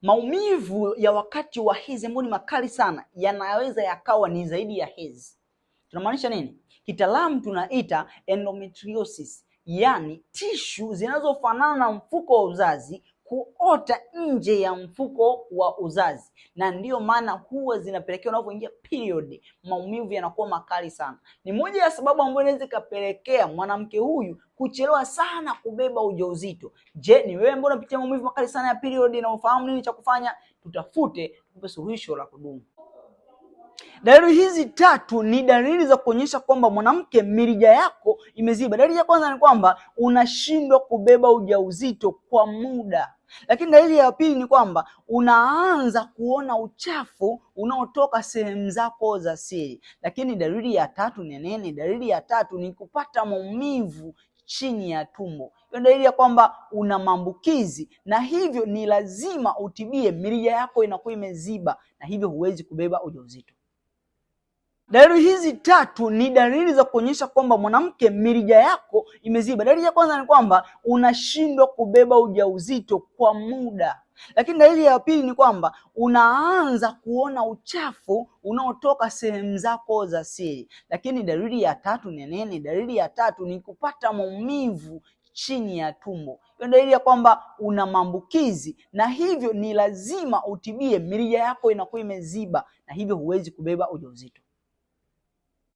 Maumivu ya wakati wa hedhi ambayo ni makali sana yanaweza yakawa ni zaidi ya hedhi. Tunamaanisha nini? Kitaalamu tunaita endometriosis, yani tishu zinazofanana na mfuko wa uzazi kuota nje ya mfuko wa uzazi, na ndiyo maana huwa zinapelekea unapoingia period maumivu yanakuwa makali sana. Ni moja ya sababu ambayo inaweza ikapelekea mwanamke huyu kuchelewa sana kubeba ujauzito. Je, ni wewe ambaye unapitia maumivu makali sana ya period na ufahamu nini cha kufanya? Tutafute tukupe suluhisho la kudumu. Dalili hizi tatu ni dalili za kuonyesha kwamba mwanamke mirija yako imeziba. Dalili ya kwanza ni kwamba unashindwa kubeba ujauzito kwa muda. Lakini dalili ya pili ni kwamba unaanza kuona uchafu unaotoka sehemu zako za siri. Lakini dalili ya tatu ni nini? Dalili ya tatu ni kupata maumivu chini ya tumbo. Hiyo dalili ya kwamba una maambukizi, na hivyo ni lazima utibie. Mirija yako inakuwa imeziba na hivyo huwezi kubeba ujauzito. Dalili hizi tatu ni dalili za kuonyesha kwamba mwanamke mirija yako imeziba. Dalili ya kwanza ni kwamba unashindwa kubeba ujauzito kwa muda. Lakini dalili ya pili ni kwamba unaanza kuona uchafu unaotoka sehemu zako za siri. Lakini dalili ya tatu ni nini? Dalili ya tatu ni kupata maumivu chini ya tumbo. Hiyo dalili ya kwamba una maambukizi, na hivyo ni lazima utibie. Mirija yako inakuwa imeziba na hivyo huwezi kubeba ujauzito.